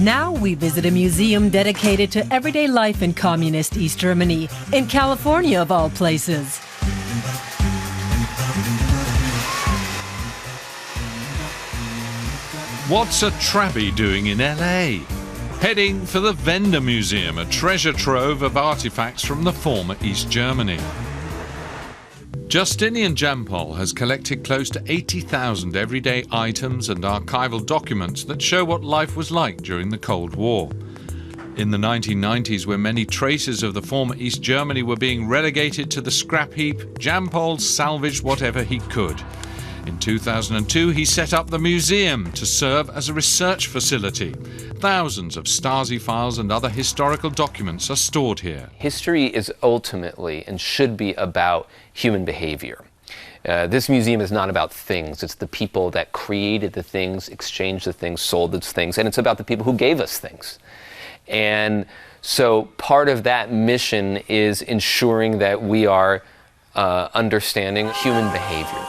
Now we visit a museum dedicated to everyday life in communist East Germany, in California of all places. What's a Trabbie doing in LA? Heading for the Wende Museum, a treasure trove of artifacts from the former East Germany. Justin Jampol has collected close to 80,000 everyday items and archival documents that show what life was like during the Cold War. In the 1990s, when many traces of the former East Germany were being relegated to the scrap heap, Jampol salvaged whatever he could. In 2002, he set up the museum to serve as a research facility. Thousands of Stasi files and other historical documents are stored here. History is ultimately and should be about human behavior. This museum is not about things. It's the people that created the things, exchanged the things, sold those things, and it's about the people who gave us things. And so part of that mission is ensuring that we are understanding human behavior.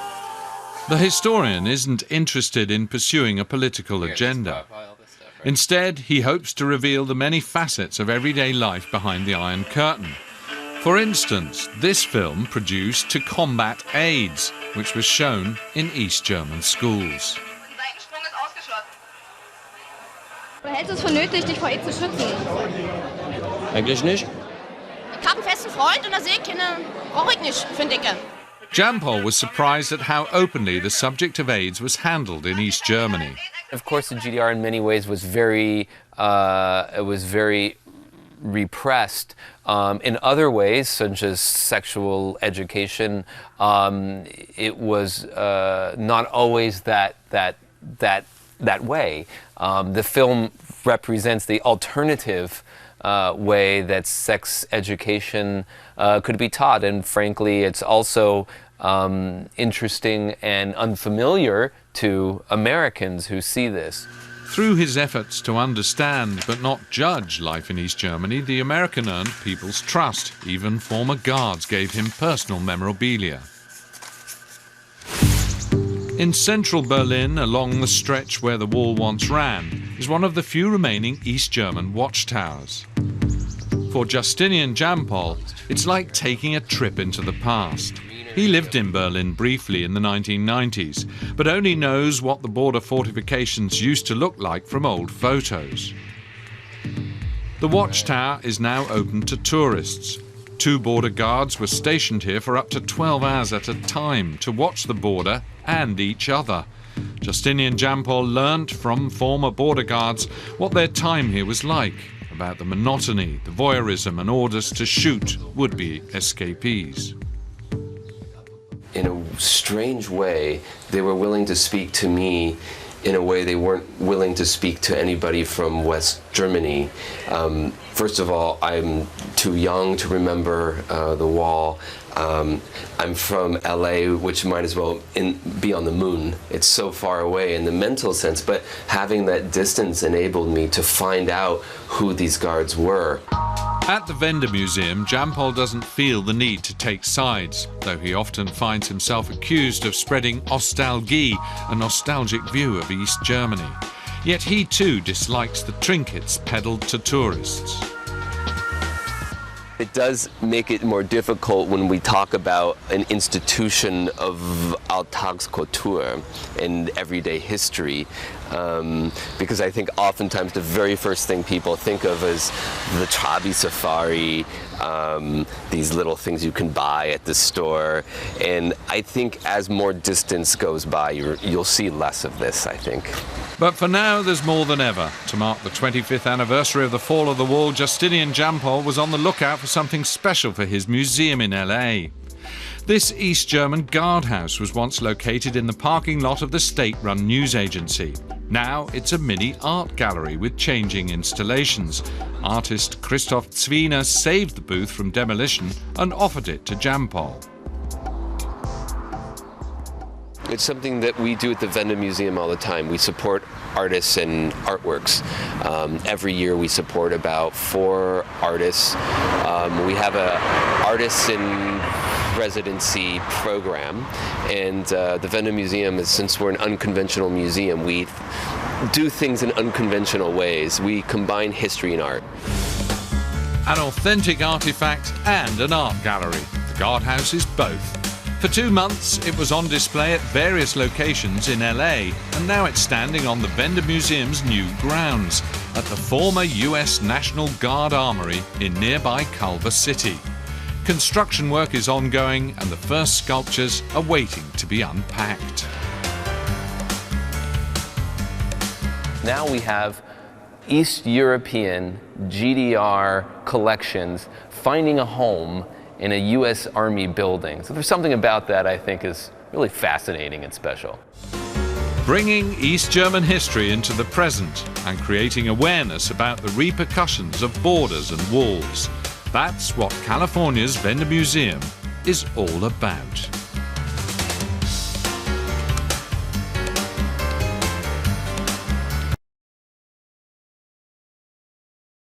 The historian isn't interested in pursuing a political agenda. Instead, he hopes to reveal the many facets of everyday life behind the Iron Curtain. For instance, this film produced to combat AIDS, which was shown in East German schools. Du hältst es für nötig, dich vor AIDS zu schützen? Eigentlich nicht. Ich habe einen festen Freund und da sehe ich keine, brauche ich nicht für einen Dicke. Jampol was surprised at how openly the subject of AIDS was handled in East Germany. Of course, the GDR in many ways was very repressed. In other ways, such as sexual education, it was not always that way. The film represents the alternative way that sex education could be taught, and frankly, it's also interesting and unfamiliar to Americans who see this. Through his efforts to understand but not judge life in East Germany, the American earned people's trust. Even former guards gave him personal memorabilia. In central Berlin, along the stretch where the wall once ran, is one of the few remaining East German watchtowers. For Justin Jampol, it's like taking a trip into the past. He lived in Berlin briefly in the 1990s, but only knows what the border fortifications used to look like from old photos. The watchtower is now open to tourists. 2 border guards were stationed here for up to 12 hours at a time to watch the border and each other. Justin Jampol learnt from former border guards what their time here was like, about the monotony, the voyeurism and orders to shoot would-be escapees. In a strange way, they were willing to speak to me in a way they weren't willing to speak to anybody from West Germany. First of all, I'm too young to remember the wall. I'm from LA, which might as well be on the moon. It's so far away in the mental sense, but having that distance enabled me to find out who these guards were. At the Wende Museum, Jampol doesn't feel the need to take sides, though he often finds himself accused of spreading nostalgie, a nostalgic view of East Germany. Yet he too dislikes the trinkets peddled to tourists. It does make it more difficult when we talk about an institution of Alltagskultur and everyday history, because I think oftentimes the very first thing people think of is the Trabbie safari, these little things you can buy at the store, and I think as more distance goes by, you'll see less of this, I think. But for now, there's more than ever. To mark the 25th anniversary of the fall of the wall, Justin Jampol was on the lookout for something special for his museum in LA. This East German guardhouse was once located in the parking lot of the state-run news agency. Now it's a mini art gallery with changing installations. Artist Christoph Zwiener saved the booth from demolition and offered it to Jampol. It's something that we do at the Wende Museum all the time. We support artists and artworks. Every year we support about 4 artists. We have a artists in residency program, and the Wende Museum is, since we're an unconventional museum, we do things in unconventional ways. We combine history and art. An authentic artifact and an art gallery. The guardhouse is both. For 2 months, it was on display at various locations in LA, and now it's standing on the Wende Museum's new grounds at the former US National Guard Armory in nearby Culver City. Construction work is ongoing, and the first sculptures are waiting to be unpacked. Now we have East European GDR collections finding a home in a U.S. Army building. So there's something about that I think is really fascinating and special. Bringing East German history into the present and creating awareness about the repercussions of borders and walls. That's what California's Wende Museum is all about.